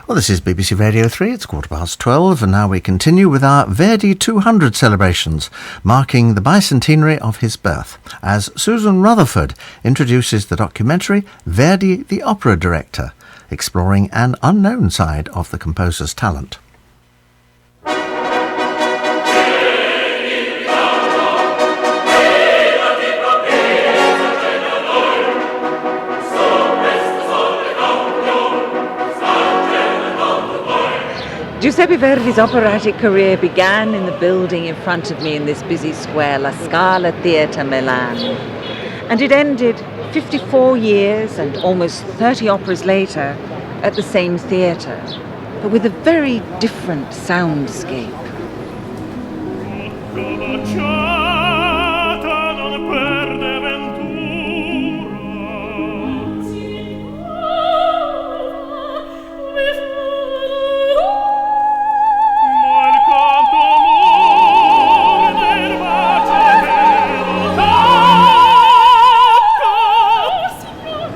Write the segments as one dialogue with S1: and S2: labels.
S1: Well, this is BBC Radio 3, it's 12:15, and now we continue with our Verdi 200 celebrations, marking the bicentenary of his birth, as Susan Rutherford introduces the documentary Verdi the Opera Director, exploring an unknown side of the composer's talent.
S2: Giuseppe Verdi's operatic career began in the building in front of me in this busy square, La Scala Theatre, Milan. And it ended 54 years and almost 30 operas later at the same theatre, but with a very different soundscape.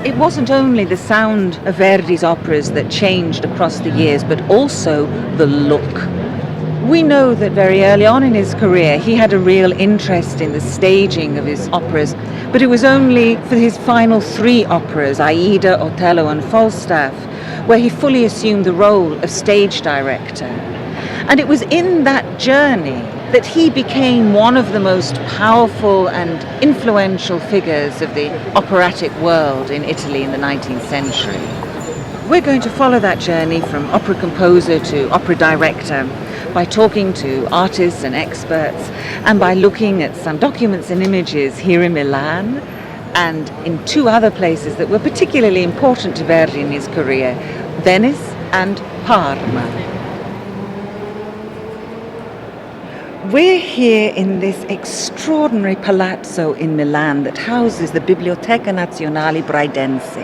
S2: It wasn't only the sound of Verdi's operas that changed across the years, but also the look. We know that very early on in his career he had a real interest in the staging of his operas, but it was only for his final three operas, Aida, Otello and Falstaff, where he fully assumed the role of stage director. And it was in that journey that he became one of the most powerful and influential figures of the operatic world in Italy in the 19th century. We're going to follow that journey from opera composer to opera director by talking to artists and experts and by looking at some documents and images here in Milan and in two other places that were particularly important to Verdi in his career, Venice and Parma. We're here in this extraordinary palazzo in Milan that houses the Biblioteca Nazionale Braidense.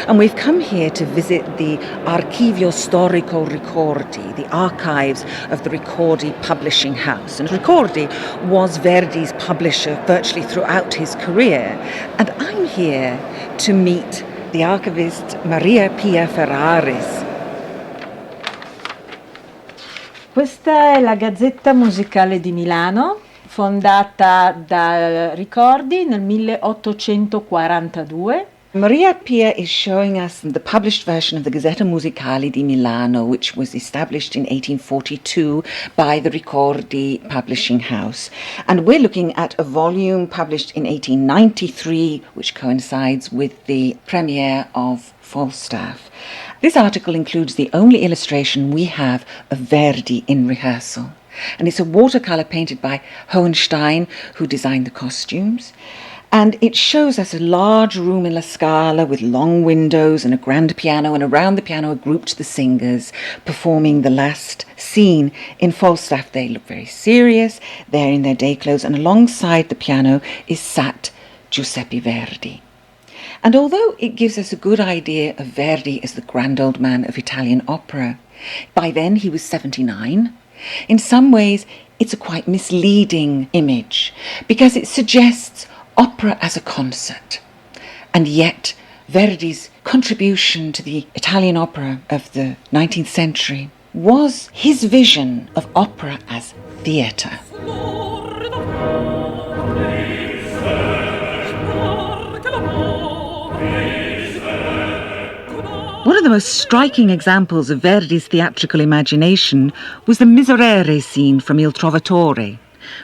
S2: And we've come here to visit the Archivio Storico Ricordi, the archives of the Ricordi publishing house. And Ricordi was Verdi's publisher virtually throughout his career. And I'm here to meet the archivist Maria Pia Ferraris.
S3: Questa è la Gazzetta Musicale di Milano, fondata da Ricordi nel 1842.
S2: Maria Pia is showing us the published version of the Gazzetta Musicale di Milano, which was established in 1842 by the Ricordi publishing house. And we're looking at a volume published in 1893, which coincides with the premiere of Falstaff. This article includes the only illustration we have of Verdi in rehearsal. And it's a watercolour painted by Hohenstein, who designed the costumes. And it shows us a large room in La Scala with long windows and a grand piano, and around the piano are grouped the singers performing the last scene. In Falstaff they look very serious, they're in their day clothes, and alongside the piano is sat Giuseppe Verdi. And although it gives us a good idea of Verdi as the grand old man of Italian opera, by then he was 79, in some ways it's a quite misleading image because it suggests opera as a concert. And yet Verdi's contribution to the Italian opera of the 19th century was his vision of opera as theatre. One of the most striking examples of Verdi's theatrical imagination was the Miserere scene from Il Trovatore,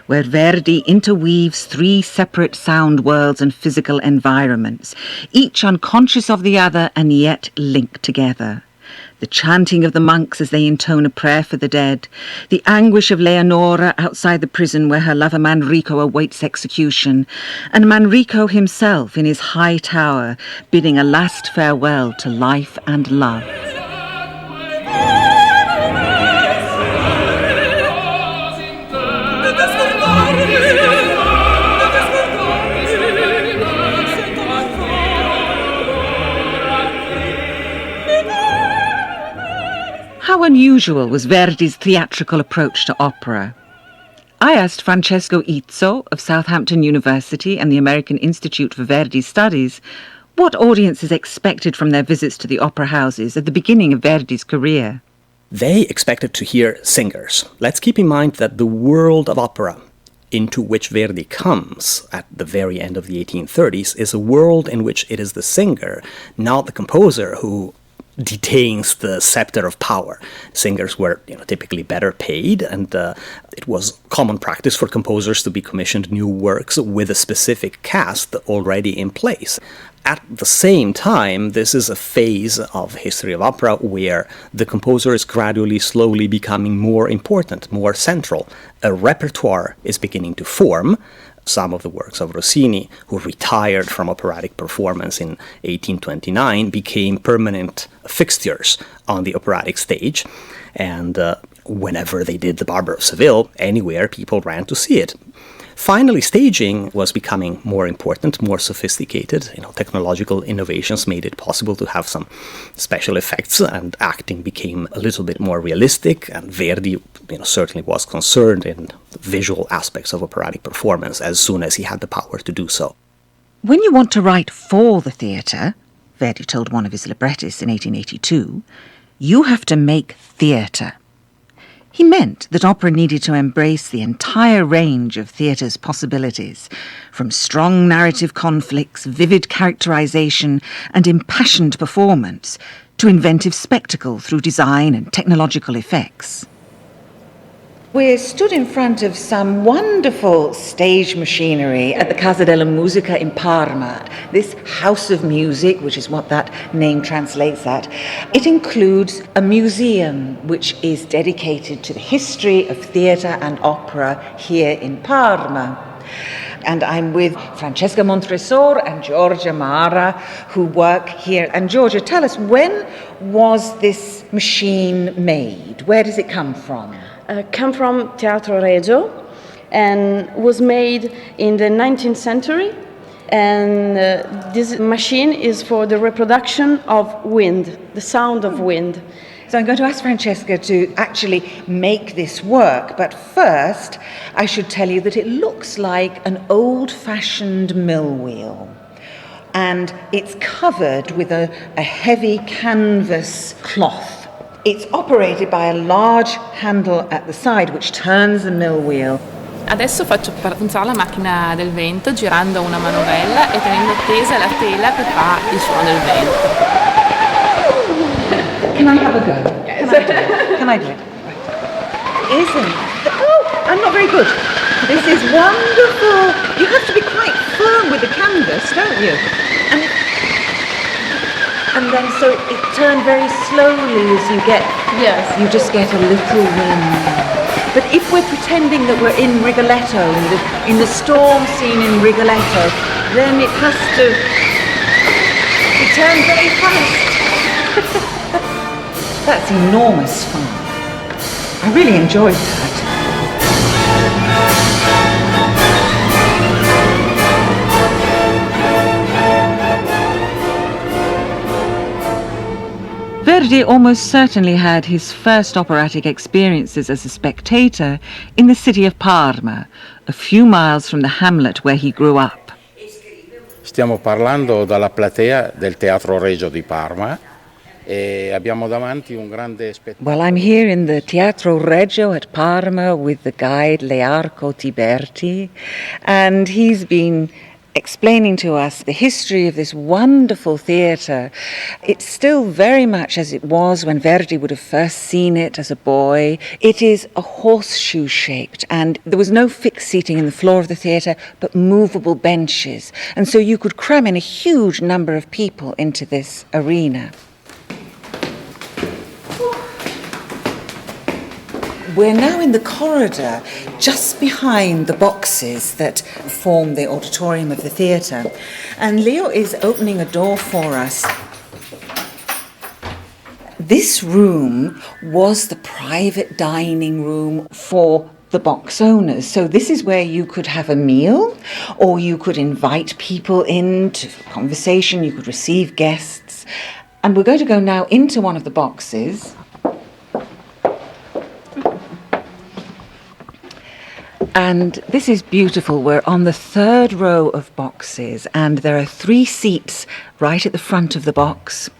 S2: where Verdi interweaves three separate sound worlds and physical environments, each unconscious of the other and yet linked together. The chanting of the monks as they intone a prayer for the dead, the anguish of Leonora outside the prison where her lover Manrico awaits execution, and Manrico himself in his high tower bidding a last farewell to life and love. How unusual was Verdi's theatrical approach to opera? I asked Francesco Izzo of Southampton University and the American Institute for Verdi Studies What audiences expected from their visits to the opera houses at the beginning of Verdi's career?
S4: They expected to hear singers. Let's keep in mind that the world of opera into which Verdi comes at the very end of the 1830s is a world in which it is the singer, not the composer, who detains the scepter of power. Singers were typically better paid, and it was common practice for composers to be commissioned new works with a specific cast already in place. At the same time, this is a phase of history of opera where the composer is gradually, slowly becoming more important, more central. A repertoire is beginning to form. Some of the works of Rossini, who retired from operatic performance in 1829, became permanent fixtures on the operatic stage. And whenever they did The Barber of Seville, anywhere, people ran to see it. Finally, staging was becoming more important, more sophisticated. Technological innovations made it possible to have some special effects, and acting became a little bit more realistic. And Verdi, certainly was concerned in the visual aspects of operatic performance as soon as he had the power to do so.
S2: When you want to write for the theatre, Verdi told one of his librettists in 1882, you have to make theatre. He meant that opera needed to embrace the entire range of theatre's possibilities, from strong narrative conflicts, vivid characterization, and impassioned performance, to inventive spectacle through design and technological effects. We're stood in front of some wonderful stage machinery at the Casa della Musica in Parma, this house of music, which is what that name translates at. It includes a museum which is dedicated to the history of theatre and opera here in Parma. And I'm with Francesca Montresor and Giorgia Mara, who work here. And Giorgia, tell us, when was this machine made? Where does it come from?
S5: Come from Teatro Regio and was made in the 19th century. And this machine is for the reproduction of wind, the sound of wind.
S2: So I'm going to ask Francesca to actually make this work, but first I should tell you that it looks like an old-fashioned mill wheel, and it's covered with a heavy canvas cloth. It's operated by a large handle at the side which turns the mill wheel.
S6: Adesso faccio funzionare la macchina del vento girando una manovella e tenendo tesa la tela che fa il suono del vento.
S2: Can I have a go? Can I do it? I'm not very good. This is wonderful. You have to be quite firm with the canvas, don't you? And then so it turned very slowly as you get,
S5: Yes.
S2: you just get a little wind. But if we're pretending that we're in Rigoletto, in the storm scene in Rigoletto, then it has to be turned very fast. That's enormous fun. I really enjoyed that. Verdi almost certainly had his first operatic experiences as a spectator in the city of Parma, a few miles from the hamlet where he grew up.
S7: Stiamo parlando dalla platea del Teatro Regio di Parma e abbiamo davanti un grande spettacolo.
S2: Well, I'm here in the Teatro Regio at Parma with the guide Learco Tiberti, and he's been explaining to us the history of this wonderful theatre. It's still very much as it was when Verdi would have first seen it as a boy. It is a horseshoe shaped, and there was no fixed seating in the floor of the theatre, but movable benches. And so you could cram in a huge number of people into this arena. We're now in the corridor just behind the boxes that form the auditorium of the theatre. And Leo is opening a door for us. This room was the private dining room for the box owners. So this is where you could have a meal, or you could invite people in to conversation, you could receive guests. And we're going to go now into one of the boxes. And this is beautiful. We're on the third row of boxes, and there are 3 seats right at the front of the box,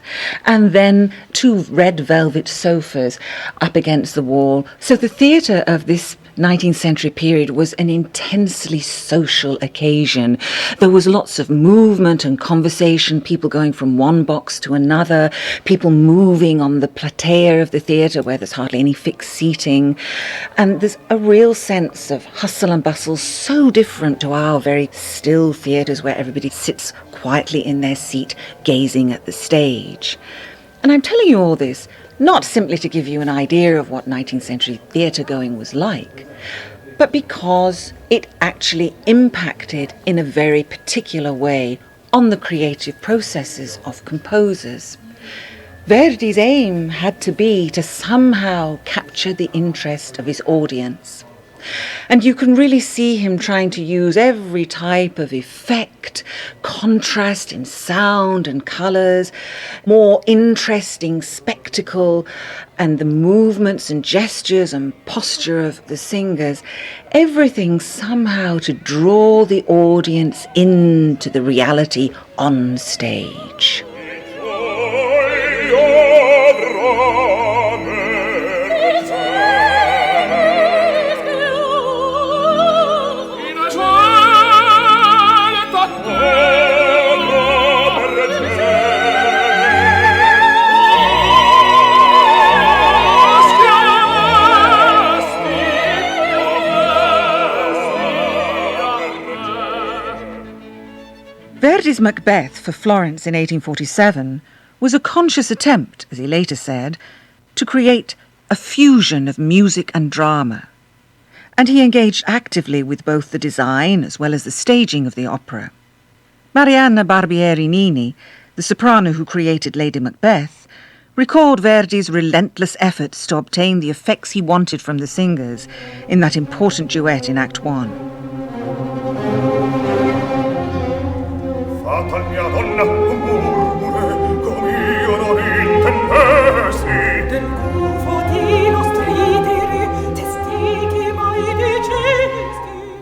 S2: and then 2 red velvet sofas up against the wall. So the theatre of this 19th century period was an intensely social occasion. There was lots of movement and conversation, people going from one box to another, people moving on the platea of the theatre where there's hardly any fixed seating. And there's a real sense of hustle and bustle, so different to our very still theatres where everybody sits quietly in their seat gazing at the stage. And I'm telling you all this not simply to give you an idea of what 19th century theatre going was like, but because it actually impacted in a very particular way on the creative processes of composers. Verdi's aim had to be to somehow capture the interest of his audience. And you can really see him trying to use every type of effect, contrast in sound and colours, more interesting spectacle, and the movements and gestures and posture of the singers, everything somehow to draw the audience into the reality on stage. Verdi's Macbeth for Florence in 1847 was a conscious attempt, as he later said, to create a fusion of music and drama. And he engaged actively with both the design as well as the staging of the opera. Marianna Barbieri Nini, the soprano who created Lady Macbeth, recalled Verdi's relentless efforts to obtain the effects he wanted from the singers in that important duet in Act 1.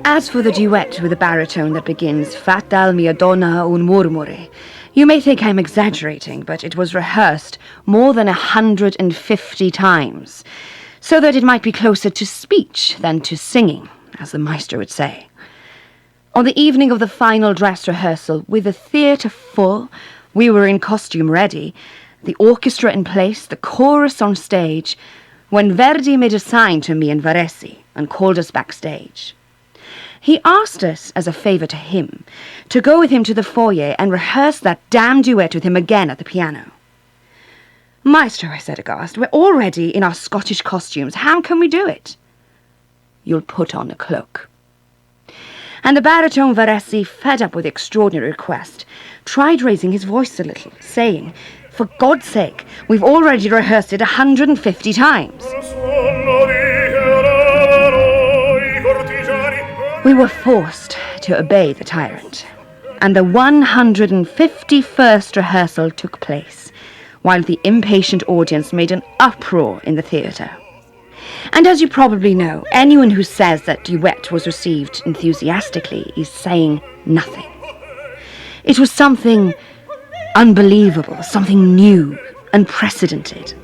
S8: As for the duet with the baritone that begins Fatal mia donna un murmure, you may think I'm exaggerating, but it was rehearsed more than 150 times, so that it might be closer to speech than to singing, as the maestro would say. On the evening of the final dress rehearsal, with the theatre full, we were in costume ready, the orchestra in place, the chorus on stage, when Verdi made a sign to me and Varese and called us backstage. He asked us, as a favour to him, to go with him to the foyer and rehearse that damn duet with him again at the piano. Maestro, I said aghast, we're already in our Scottish costumes. How can we do it? You'll put on a cloak. And the baritone Varese, fed up with the extraordinary request, tried raising his voice a little, saying, for God's sake, we've already rehearsed it 150 times. We were forced to obey the tyrant, and the 151st rehearsal took place, while the impatient audience made an uproar in the theatre. And as you probably know, anyone who says that duet was received enthusiastically is saying nothing. It was something unbelievable, something new, unprecedented.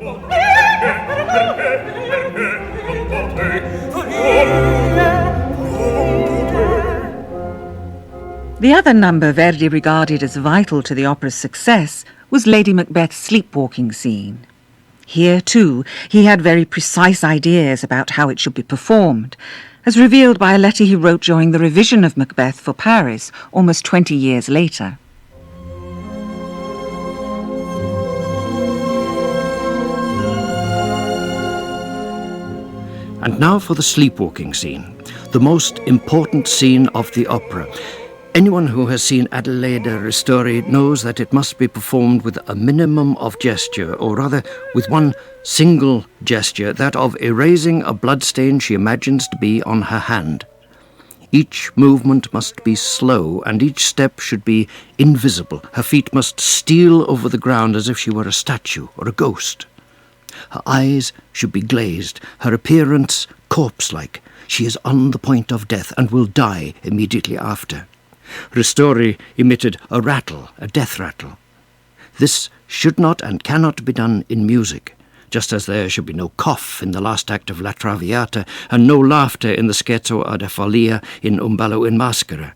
S2: The other number Verdi regarded as vital to the opera's success was Lady Macbeth's sleepwalking scene. Here, too, he had very precise ideas about how it should be performed, as revealed by a letter he wrote during the revision of Macbeth for Paris almost 20 years later.
S9: And now for the sleepwalking scene, the most important scene of the opera. Anyone who has seen Adelaide Ristori knows that it must be performed with a minimum of gesture, or rather with one single gesture, that of erasing a bloodstain she imagines to be on her hand. Each movement must be slow, and each step should be invisible. Her feet must steal over the ground as if she were a statue or a ghost. Her eyes should be glazed, her appearance corpse-like. She is on the point of death and will die immediately after. Ristori emitted a rattle, a death rattle. This should not and cannot be done in music, just as there should be no cough in the last act of La Traviata and no laughter in the Scherzo ad Follia in Un ballo in maschera.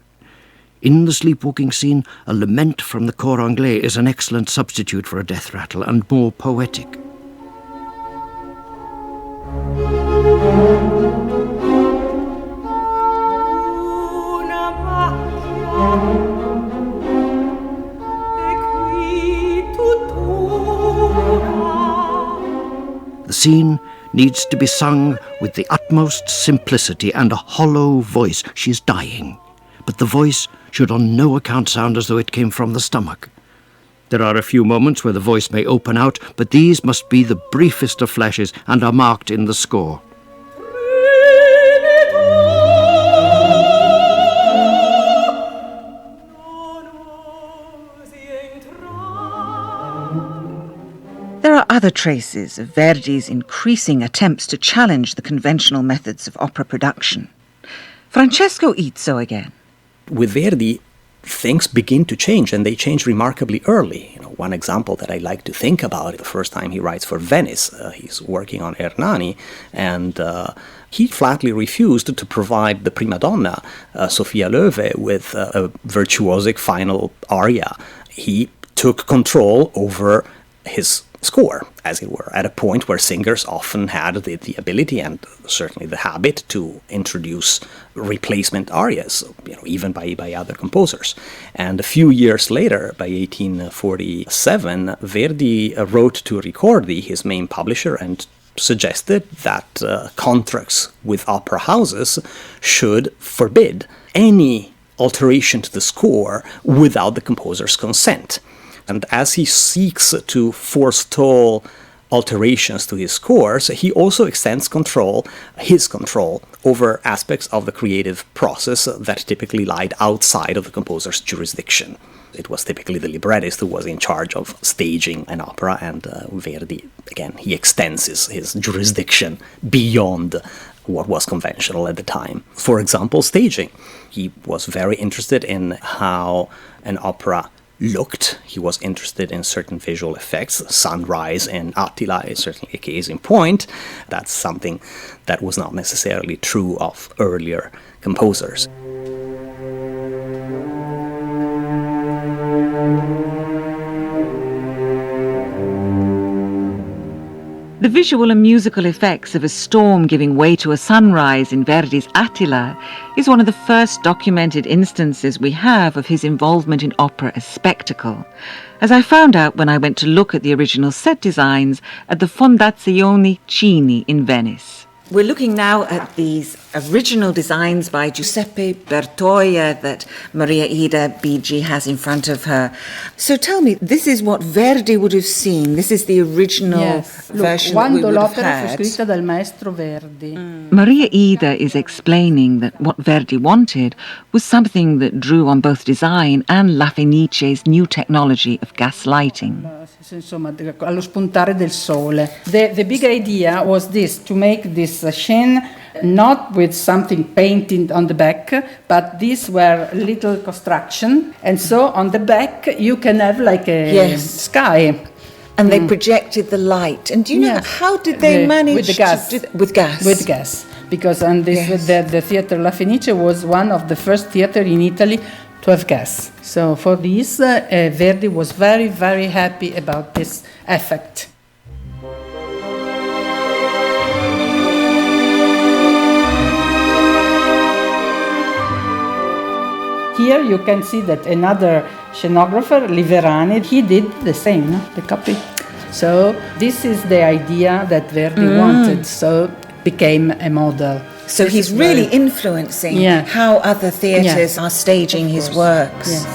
S9: In the sleepwalking scene, a lament from the cor anglais is an excellent substitute for a death rattle and more poetic. The scene needs to be sung with the utmost simplicity and a hollow voice. She is dying, but the voice should on no account sound as though it came from the stomach. There are a few moments where the voice may open out, but these must be the briefest of flashes and are marked in the score.
S2: There are other traces of Verdi's increasing attempts to challenge the conventional methods of opera production. Francesco Izzo again.
S4: With Verdi, things begin to change, and they change remarkably early. One example that I like to think about, the first time he writes for Venice, he's working on Ernani, and he flatly refused to provide the prima donna, Sophia Loewe, with a virtuosic final aria. He took control over his score, as it were, at a point where singers often had the ability and certainly the habit to introduce replacement arias, even by other composers. And a few years later, by 1847, Verdi wrote to Ricordi, his main publisher, and suggested that contracts with opera houses should forbid any alteration to the score without the composer's consent. And as he seeks to forestall alterations to his scores, he also extends his control over aspects of the creative process that typically lied outside of the composer's jurisdiction. It was typically the librettist who was in charge of staging an opera, and Verdi, again, he extends his jurisdiction beyond what was conventional at the time. For example, staging. He was very interested in how an opera looked. He was interested in certain visual effects. Sunrise in Attila is certainly a case in point. That's something that was not necessarily true of earlier composers.
S2: The visual and musical effects of a storm giving way to a sunrise in Verdi's Attila is one of the first documented instances we have of his involvement in opera as spectacle, as I found out when I went to look at the original set designs at the Fondazione Cini in Venice. We're looking now at these original designs by Giuseppe Bertoia that Maria Ida BG has in front of her. So tell me, this is what Verdi would have seen. This is the original version that we would have had.
S10: Fu scritta dal maestro Verdi.
S2: Maria Ida is explaining that what Verdi wanted was something that drew on both design and La Fenice's new technology of gas lighting.
S10: Insomma, allo spuntare del sole. The big idea was this, to make this scene not with something painted on the back, but these were little construction, and so on the back you can have like a sky.
S2: And they projected the light. And do you know, how did they manage
S10: with the gas?
S2: to do with gas?
S10: With gas. Because the theater La Fenice was one of the first theater in Italy to have gas. So for this, Verdi was very, very happy about this effect. Here you can see that another scenographer, Liverani, he did the same, the copy. So this is the idea that Verdi wanted, so became a model.
S2: So
S10: this
S2: he's really influencing how other theatres are staging his works.
S10: Yes.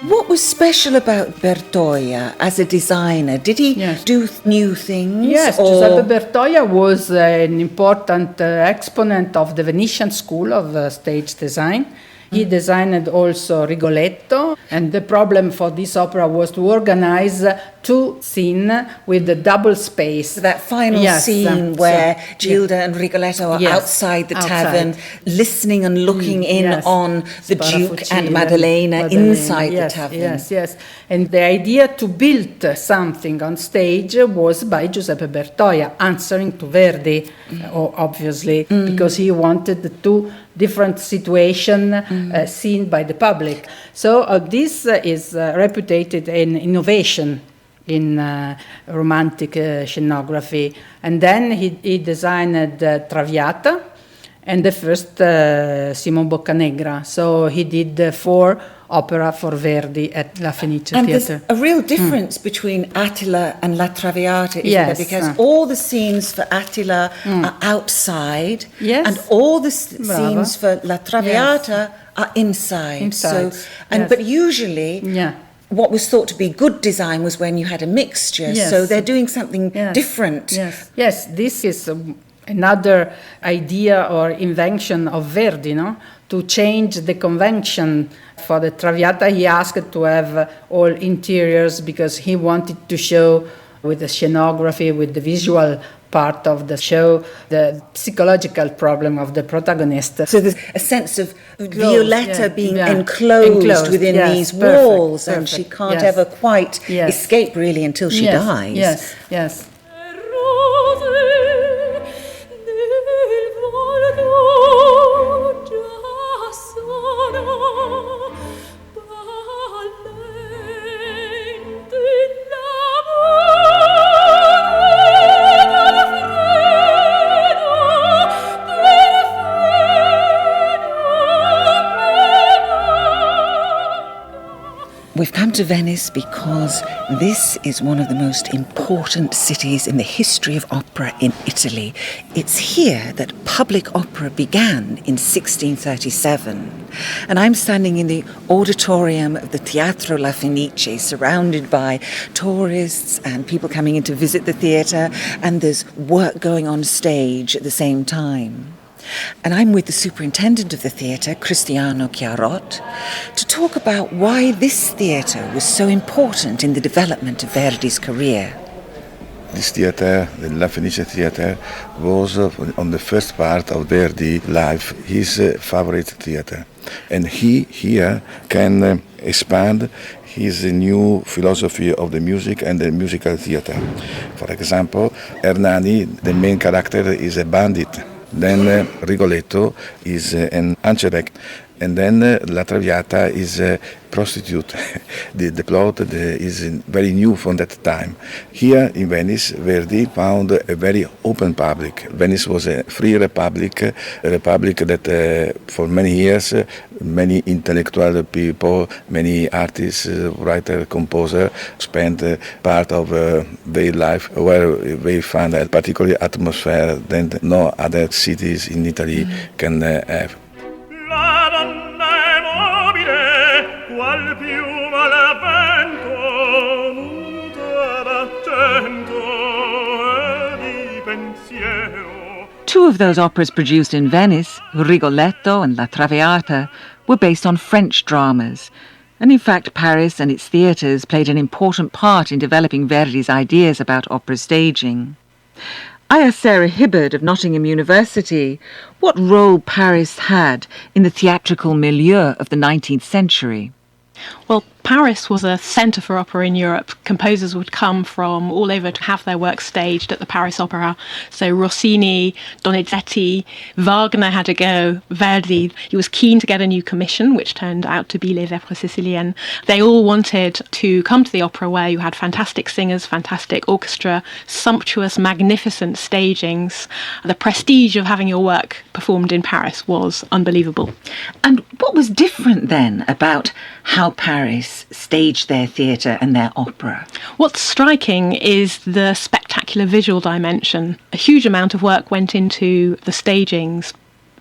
S2: What was special about Bertoia as a designer? Did he do new things?
S10: Yes, Giuseppe Bertoia was an important exponent of the Venetian school of stage design. He designed also Rigoletto, and the problem for this opera was to organize two scenes with the double space.
S2: That final scene where Gilda and Rigoletto are outside the tavern, listening and looking in on the Duke and Maddalena inside the tavern.
S10: Yes. And the idea to build something on stage was by Giuseppe Bertoia, answering to Verdi, obviously, because he wanted the two different situations seen by the public. So this is reputed an innovation in romantic scenography. And then he designed Traviata and the first Simon Boccanegra. So he did 4 opera for Verdi at La Fenice
S2: and
S10: Theatre.
S2: There's a real difference between Attila and La Traviata, isn't there? Because all the scenes for Attila are outside, and all the scenes for La Traviata are inside. But usually what was thought to be good design was when you had a mixture. So they're doing something different.
S10: Yes, this is another idea or invention of Verdi, no? To change the convention. For the Traviata, he asked to have all interiors because he wanted to show with the scenography, with the visual part of the show, the psychological problem of the protagonist.
S2: So there's a sense of Violetta being enclosed within these walls, and she can't ever quite escape really until she dies.
S10: Yes.
S2: We've come to Venice because this is one of the most important cities in the history of opera in Italy. It's here that public opera began in 1637. And I'm standing in the auditorium of the Teatro La Fenice, surrounded by tourists and people coming in to visit the theatre, and there's work going on stage at the same time. And I'm with the superintendent of the theatre, Cristiano Chiarot, to talk about why this theatre was so important in the development of Verdi's career.
S11: This theatre, the La Fenice Theatre, was on the first part of Verdi's life his favorite theatre. And he here can expand his new philosophy of the music and the musical theatre. For example, Hernani, the main character, is a bandit. Then Rigoletto is an hunchback, and then La Traviata is a prostitute. the plot is very new from that time. Here in Venice, Verdi found a very open public. Venice was a free republic, a republic that for many years, many intellectual people, many artists, writer, composer, spent part of their life where they found a particular atmosphere that no other cities in Italy can have.
S12: Two of those operas produced in Venice, Rigoletto and La Traviata, were based on French dramas. And in fact, Paris and its theatres played an important part in developing Verdi's ideas about opera staging. I asked Sarah Hibbard of Nottingham University what role Paris had in the theatrical milieu of the 19th century.
S13: Well, Paris was a centre for opera in Europe. Composers would come from all over to have their work staged at the Paris Opera. So Rossini, Donizetti, Wagner had a go, Verdi. He was keen to get a new commission, which turned out to be Les Vêpres Siciliennes. They all wanted to come to the opera where you had fantastic singers, fantastic orchestra, sumptuous, magnificent stagings. The prestige of having your work performed in Paris was unbelievable.
S12: And what was different then about how Paris staged their theatre and their opera?
S13: What's striking is the spectacular visual dimension. A huge amount of work went into the stagings,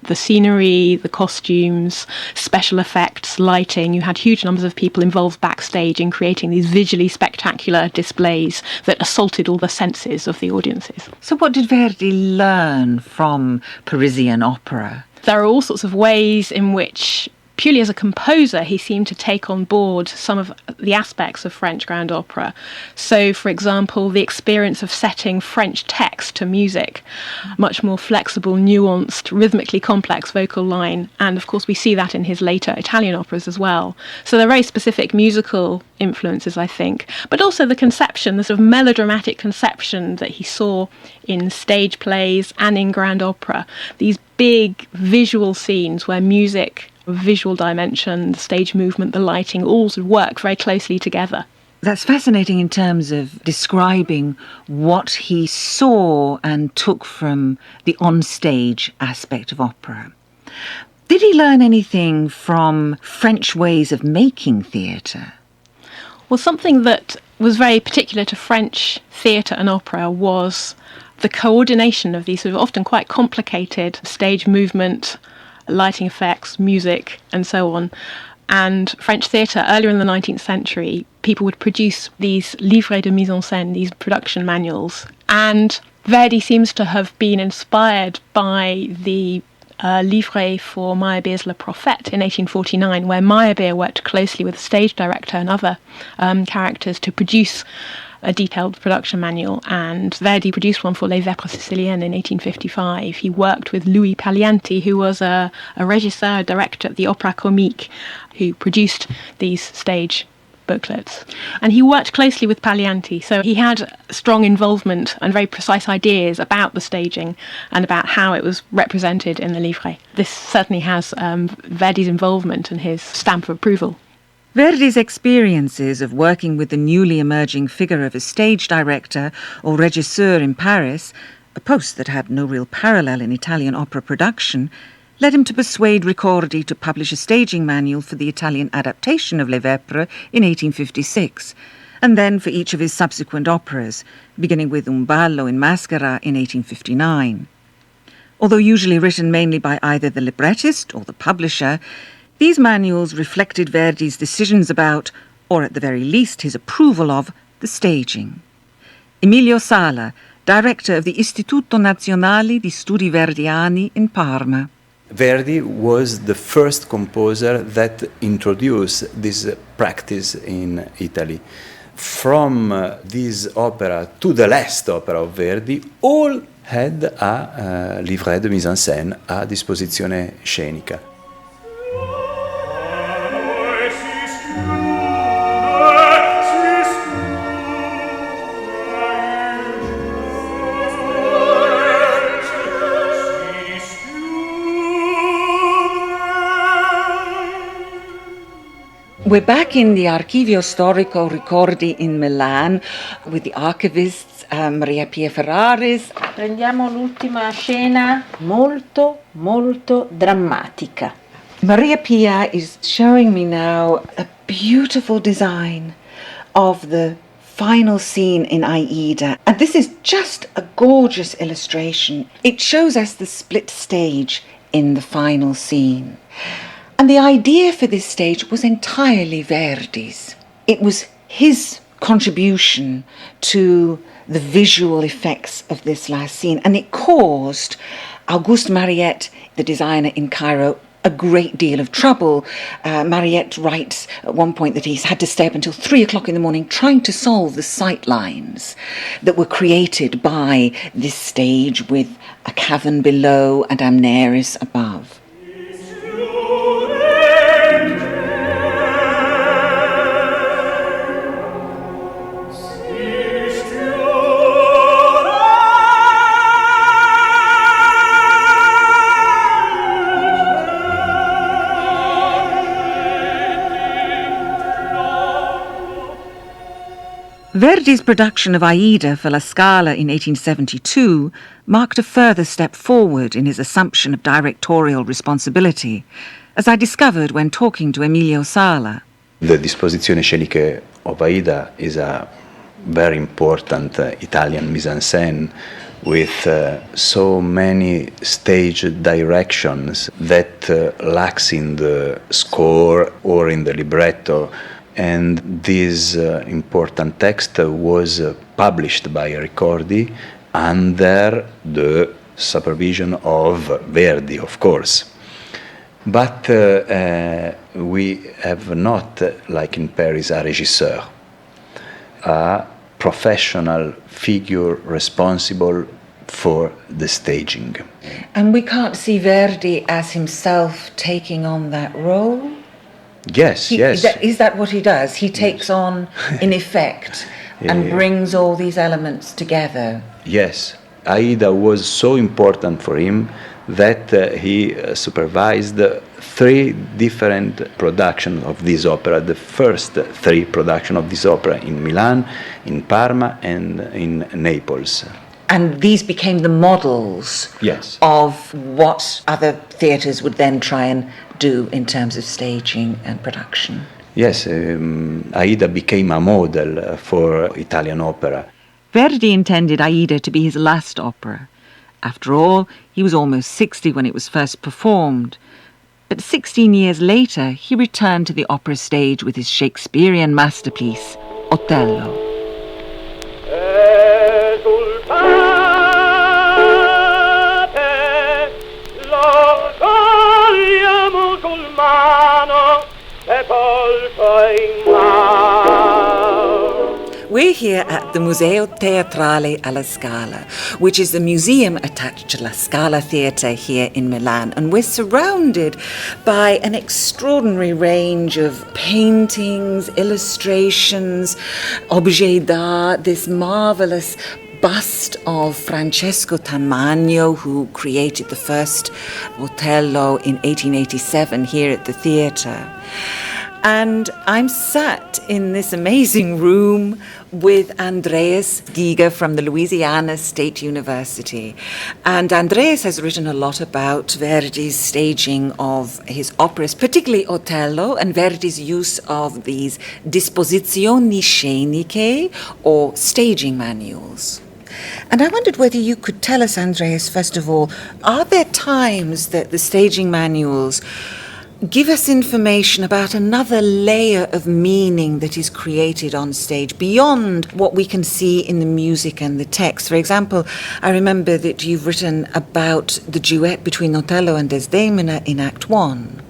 S13: the scenery, the costumes, special effects, lighting. You had huge numbers of people involved backstage in creating these visually spectacular displays that assaulted all the senses of the audiences.
S12: So what did Verdi learn from Parisian opera?
S13: There are all sorts of ways in which purely as a composer, he seemed to take on board some of the aspects of French grand opera. So, for example, the experience of setting French text to music, much more flexible, nuanced, rhythmically complex vocal line, and of course we see that in his later Italian operas as well. So they're very specific musical influences, I think, but also the conception, the sort of melodramatic conception that he saw in stage plays and in grand opera. These big visual scenes where music, visual dimension, the stage movement, the lighting, all sort of work very closely together.
S12: That's fascinating in terms of describing what he saw and took from the onstage aspect of opera. Did he learn anything from French ways of making theatre?
S13: Well, something that was very particular to French theatre and opera was the coordination of these sort of often quite complicated stage movement, lighting effects, music, and so on. And French theatre, earlier in the 19th century, people would produce these livrets de mise en scène, these production manuals. And Verdi seems to have been inspired by the livret for Meyerbeer's Le Prophète in 1849, where Meyerbeer worked closely with the stage director and other characters to produce a detailed production manual, and Verdi produced one for Les Vêpres Siciliennes in 1855. He worked with Louis Paglianti, who was a regisseur, a director at the Opéra Comique, who produced these stage booklets. And he worked closely with Paglianti, so he had strong involvement and very precise ideas about the staging and about how it was represented in the livret. This certainly has Verdi's involvement and his stamp of approval.
S12: Verdi's experiences of working with the newly emerging figure of a stage director or regisseur in Paris, a post that had no real parallel in Italian opera production, led him to persuade Ricordi to publish a staging manual for the Italian adaptation of Les Vêpres in 1856, and then for each of his subsequent operas, beginning with Un ballo in Maschera in 1859. Although usually written mainly by either the librettist or the publisher, these manuals reflected Verdi's decisions about, or at the very least his approval of, the staging. Emilio Sala, director of the Istituto Nazionale di Studi Verdiani in Parma.
S14: Verdi was the first composer that introduced this practice in Italy. From this opera to the last opera of Verdi, all had a livret de mise en scène, a disposizione scenica.
S2: We're back in the Archivio Storico Ricordi in Milan with the archivists Maria Pia Ferraris.
S3: Prendiamo l'ultima scena molto, molto drammatica.
S2: Maria Pia is showing me now a beautiful design of the final scene in Aida. And this is just a gorgeous illustration. It shows us the split stage in the final scene. And the idea for this stage was entirely Verdi's. It was his contribution to the visual effects of this last scene, and it caused Auguste Mariette, the designer in Cairo, a great deal of trouble. Mariette writes at one point that he's had to stay up until 3 o'clock in the morning trying to solve the sight lines that were created by this stage with a cavern below and Amneris above.
S12: Verdi's production of Aida for La Scala in 1872 marked a further step forward in his assumption of directorial responsibility, as I discovered when talking to Emilio Sala.
S14: The disposizione scenica of Aida is a very important Italian mise en scène with so many stage directions that lacks in the score or in the libretto. And this important text was published by Ricordi under the supervision of Verdi, of course. But we have not, like in Paris, a régisseur, a professional figure responsible for the staging.
S2: And we can't see Verdi as himself taking on that role?
S14: Yes, yes.
S2: Is that what he does? He takes on, in effect, and brings all these elements together.
S14: Yes. Aida was so important for him that he supervised 3 different productions of this opera. The first 3 productions of this opera in Milan, in Parma, and in Naples.
S2: And these became the models of what other theatres would then try and do in terms of staging and production.
S14: Yes, Aida became a model for Italian opera.
S12: Verdi intended Aida to be his last opera. After all, he was almost 60 when it was first performed. But 16 years later, he returned to the opera stage with his Shakespearean masterpiece, Otello.
S2: We're here at the Museo Teatrale alla Scala, which is the museum attached to La Scala Theatre here in Milan. And we're surrounded by an extraordinary range of paintings, illustrations, objets d'art, this marvelous bust of Francesco Tamagno, who created the first Otello in 1887 here at the theatre. And I'm sat in this amazing room with Andreas Giger from the Louisiana State University. And Andreas has written a lot about Verdi's staging of his operas, particularly Otello, and Verdi's use of these disposizioni sceniche, or staging manuals. And I wondered whether you could tell us, Andreas, first of all, are there times that the staging manuals give us information about another layer of meaning that is created on stage beyond what we can see in the music and the text? For example, I remember that you've written about the duet between Otello and Desdemona in Act 1.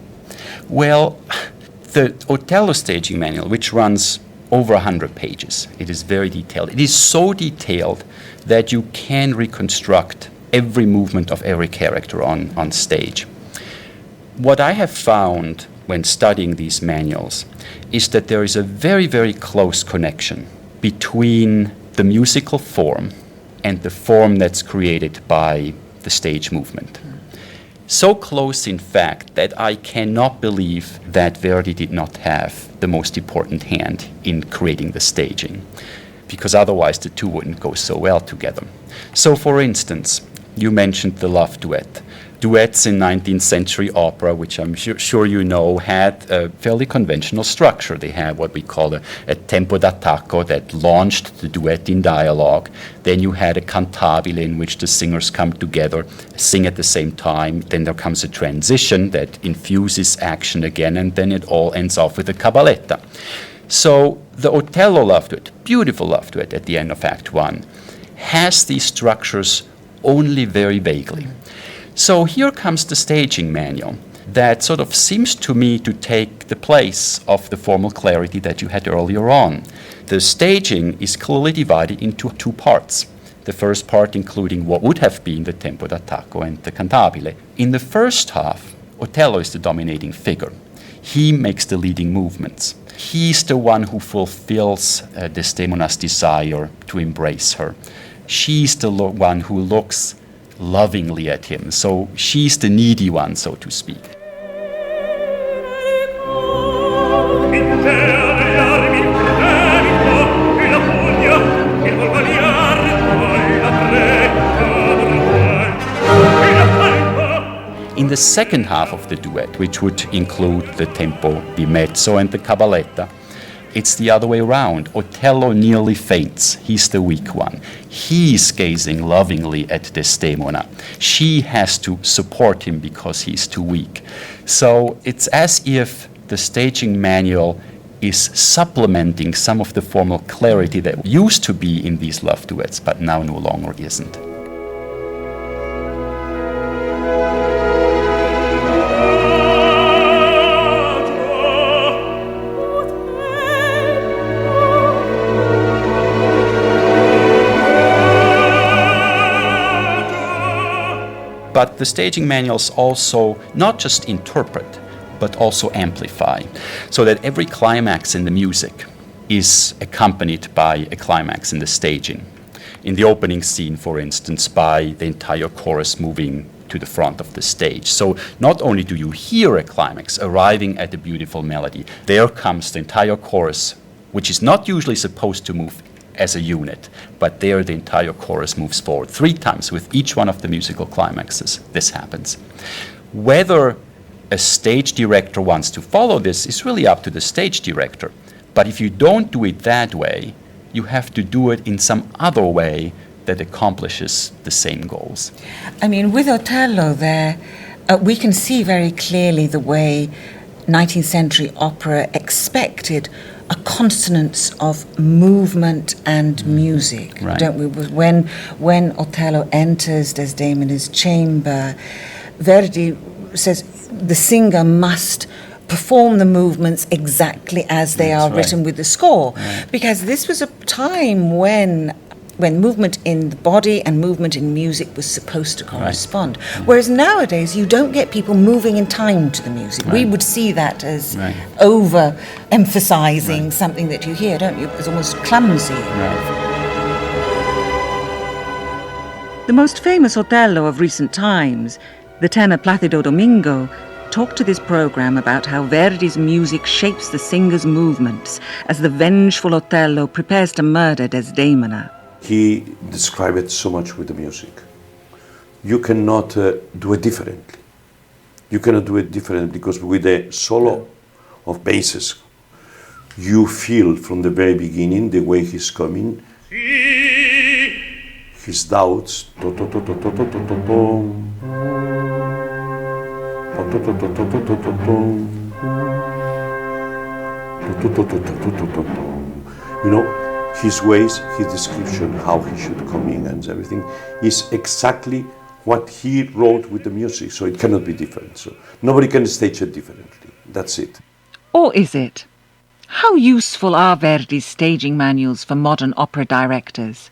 S15: Well, the Otello staging manual, which runs over 100 pages, it is very detailed. It is so detailed that you can reconstruct every movement of every character on stage. What I have found when studying these manuals is that there is a very, very close connection between the musical form and the form that's created by the stage movement. So close, in fact, that I cannot believe that Verdi did not have the most important hand in creating the staging, because otherwise the two wouldn't go so well together. So, for instance, you mentioned the love duet. Duets in 19th century opera, which I'm sure you know, had a fairly conventional structure. They had what we call a tempo d'attacco that launched the duet in dialogue. Then you had a cantabile in which the singers come together, sing at the same time. Then there comes a transition that infuses action again, and then it all ends off with a cabaletta. So the Otello love duet, beautiful love duet at the end of Act 1, has these structures only very vaguely. So here comes the staging manual that sort of seems to me to take the place of the formal clarity that you had earlier on. The staging is clearly divided into 2 parts. The first part including what would have been the tempo d'attacco and the cantabile. In the first half, Otello is the dominating figure. He makes the leading movements. He's the one who fulfills Desdemona's desire to embrace her. She's the one who looks lovingly at him. So she's the needy one, so to speak. In the second half of the duet, which would include the tempo di mezzo and the cabaletta, it's the other way around. Otello nearly faints. He's the weak one. He's gazing lovingly at Desdemona. She has to support him because he's too weak. So it's as if the staging manual is supplementing some of the formal clarity that used to be in these love duets, but now no longer isn't. But the staging manuals also not just interpret, but also amplify, so that every climax in the music is accompanied by a climax in the staging. In the opening scene, for instance, by the entire chorus moving to the front of the stage. So not only do you hear a climax arriving at a beautiful melody, there comes the entire chorus, which is not usually supposed to move as a unit, but there the entire chorus moves forward 3 times with each one of the musical climaxes. This happens. Whether a stage director wants to follow this is really up to the stage director. But if you don't do it that way, you have to do it in some other way that accomplishes the same goals.
S2: I mean, with Otello there, we can see very clearly the way 19th century opera expected a consonance of movement and music,
S15: Right.
S2: don't we? When Otello enters Desdemona's chamber, Verdi says the singer must perform the movements exactly as they
S15: That's
S2: are
S15: right.
S2: written with the score,
S15: Right.
S2: because this was a time when movement in the body and movement in music was supposed to correspond. Whereas nowadays, you don't get people moving in time to the music. We
S15: Right.
S2: would see that as
S15: Right.
S2: over-emphasizing something that you hear, don't you? As almost clumsy.
S12: The most famous Otello of recent times, the tenor Placido Domingo, talked to this program about how Verdi's music shapes the singer's movements as the vengeful Otello prepares to murder Desdemona.
S16: He described it so much with the music. You cannot do it differently. You cannot do it differently because with a solo of basses, you feel from the very beginning the way he's coming, his doubts, you know, his ways, his description, how he should come in and everything is exactly what he wrote with the music, so it cannot be different. So nobody can stage it differently. That's it.
S12: Or is it? How useful are Verdi's staging manuals for modern opera directors?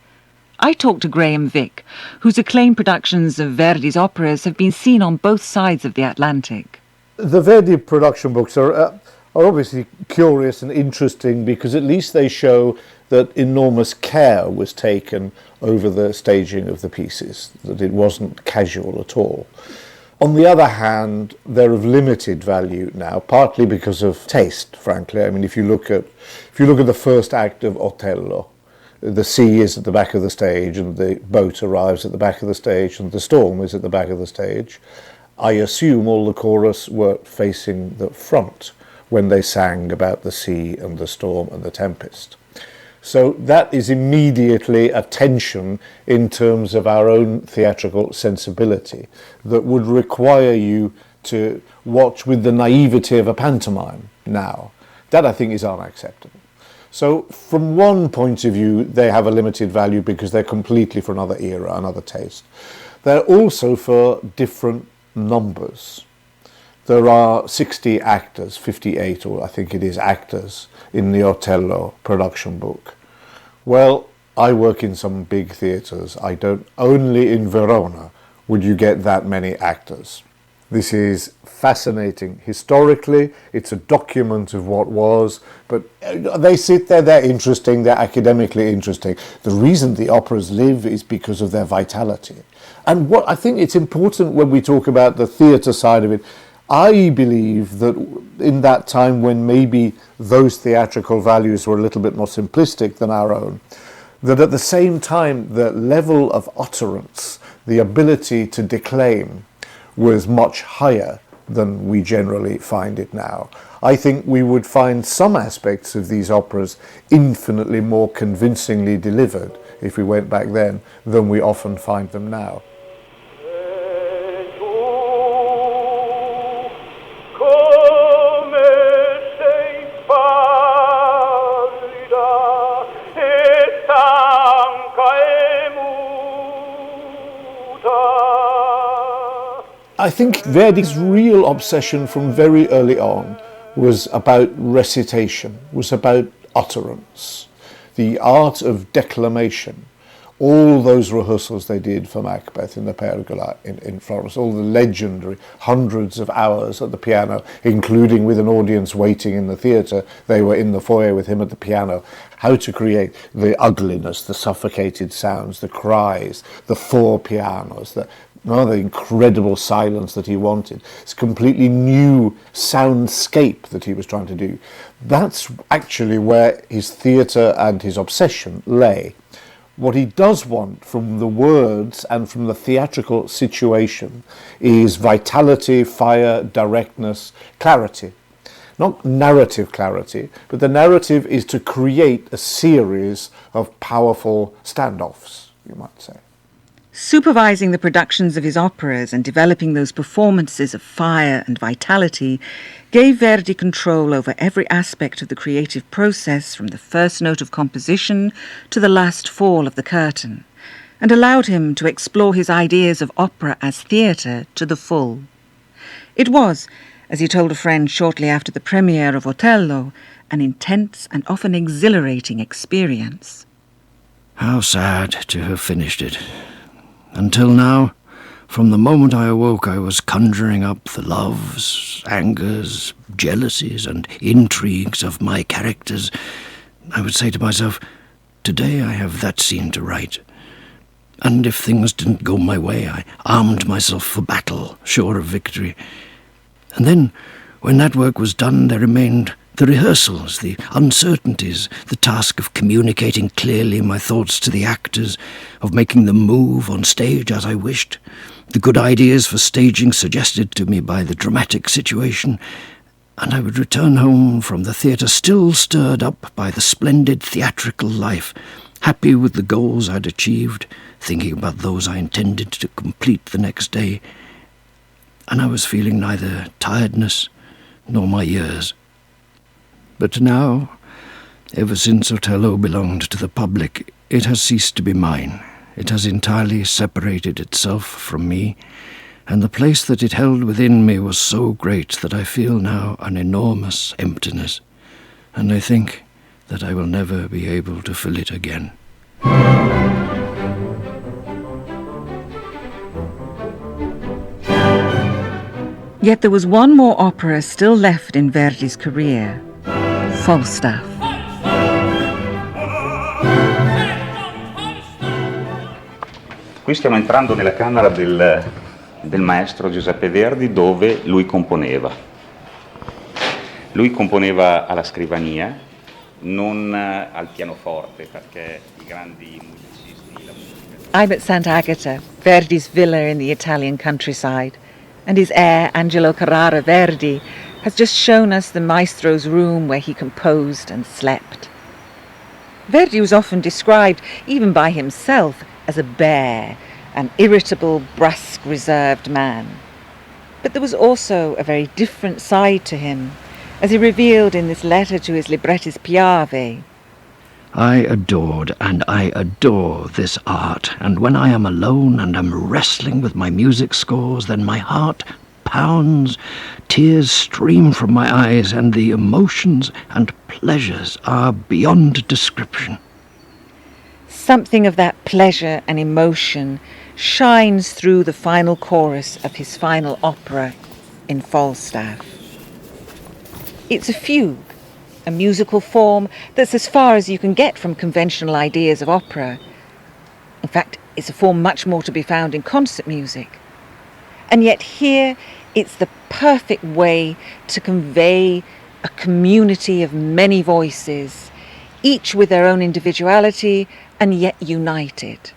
S12: I talked to Graham Vick, whose acclaimed productions of Verdi's operas have been seen on both sides of the Atlantic.
S17: The Verdi production books are obviously curious and interesting because at least they show that enormous care was taken over the staging of the pieces, that it wasn't casual at all. On the other hand, they're of limited value now, partly because of taste, frankly. I mean, if you look at the first act of Otello, the sea is at the back of the stage and the boat arrives at the back of the stage and the storm is at the back of the stage. I assume all the chorus were facing the front when they sang about the sea and the storm and the tempest. So that is immediately a tension in terms of our own theatrical sensibility that would require you to watch with the naivety of a pantomime now. That, I think, is unacceptable. So from one point of view, they have a limited value because they're completely for another era, another taste. They're also for different numbers. There are 60 actors, 58 or I think it is actors in the Otello production book. Well, I work in some big theatres. Only in Verona would you get that many actors. This is fascinating. Historically, it's a document of what was, but they sit there, they're interesting, they're academically interesting. The reason the operas live is because of their vitality. And what I think it's important when we talk about the theatre side of it, I believe that in that time when maybe those theatrical values were a little bit more simplistic than our own, that at the same time the level of utterance, the ability to declaim, was much higher than we generally find it now. I think we would find some aspects of these operas infinitely more convincingly delivered if we went back then than we often find them now. I think Verdi's real obsession from very early on was about recitation, was about utterance, the art of declamation, all those rehearsals they did for Macbeth in the Pergola in Florence, all the legendary hundreds of hours at the piano, including with an audience waiting in the theatre. They were in the foyer with him at the piano. How to create the ugliness, the suffocated sounds, the cries, the four pianos, the incredible silence that he wanted. It's a completely new soundscape that he was trying to do. That's actually where his theatre and his obsession lay. What he does want from the words and from the theatrical situation is vitality, fire, directness, clarity. Not narrative clarity, but the narrative is to create a series of powerful standoffs, you might say.
S18: Supervising the productions of his operas and developing those performances of fire and vitality gave Verdi control over every aspect of the creative process from the first note of composition to the last fall of the curtain, and allowed him to explore his ideas of opera as theatre to the full. It was, as he told a friend shortly after the premiere of Otello, an intense and often exhilarating experience.
S9: How sad to have finished it. Until now, from the moment I awoke, I was conjuring up the loves, angers, jealousies, and intrigues of my characters. I would say to myself, today I have that scene to write. And if things didn't go my way, I armed myself for battle, sure of victory. And then, when that work was done, there remained the rehearsals, the uncertainties, the task of communicating clearly my thoughts to the actors, of making them move on stage as I wished, the good ideas for staging suggested to me by the dramatic situation, and I would return home from the theatre still stirred up by the splendid theatrical life, happy with the goals I'd achieved, thinking about those I intended to complete the next day, and I was feeling neither tiredness nor my years. But now, ever since Otello belonged to the public, it has ceased to be mine. It has entirely separated itself from me, and the place that it held within me was so great that I feel now an enormous emptiness, and I think that I will never be able to fill it again.
S18: Yet there was one more opera still left in Verdi's career, Falstaff.
S19: Qui stiamo entrando nella camera del maestro Giuseppe Verdi, dove lui componeva. Lui componeva alla scrivania, non al pianoforte, perché i grandi musicisti...
S18: I'm at Sant'Agata, Verdi's villa in the Italian countryside, and his heir, Angelo Carrara Verdi, has just shown us the maestro's room where he composed and slept. Verdi was often described, even by himself, as a bear, an irritable, brusque, reserved man. But there was also a very different side to him, as he revealed in this letter to his librettist Piave.
S9: I adored and I adore this art, and when I am alone and am wrestling with my music scores, then my heart pounds, tears stream from my eyes, and the emotions and pleasures are beyond description.
S18: Something of that pleasure and emotion shines through the final chorus of his final opera in Falstaff. It's a fugue, a musical form that's as far as you can get from conventional ideas of opera. In fact, it's a form much more to be found in concert music. And yet here, it's the perfect way to convey a community of many voices, each with their own individuality and yet united.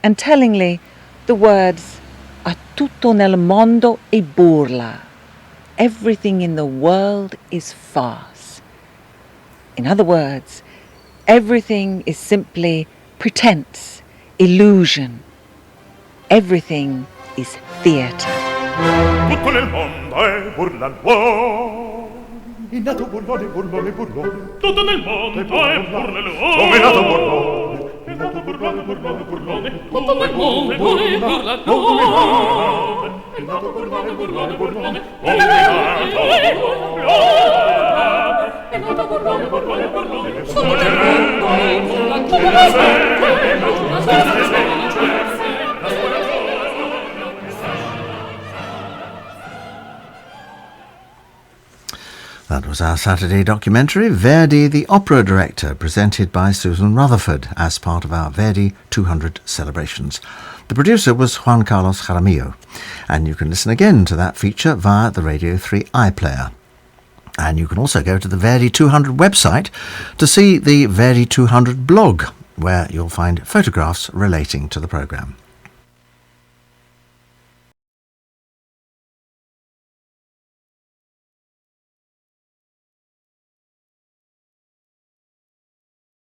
S18: And tellingly, the words, "A tutto nel mondo è burla." Everything in the world is farce. In other words, everything is simply pretense, illusion. Everything is theatre.
S20: Tutto nel mondo è burlano. È nato burlone, burlone, burlone. Tutto nel mondo è burlano. Come è nato burlone. È nato burlone, burlone, burlone. Tutto nel mondo è burlano. È nato burlone, burlone, burlone. Come è nato burlone. È nato burlone, burlone, burlone. Tutto nel mondo è burlano.
S1: was our Saturday documentary, Verdi the Opera Director, presented by Susan Rutherford as part of our Verdi 200 celebrations. The producer was Juan Carlos Jaramillo, and you can listen again to that feature via the Radio 3 iPlayer. And you can also go to the Verdi 200 website to see the Verdi 200 blog, where you'll find photographs relating to the programme.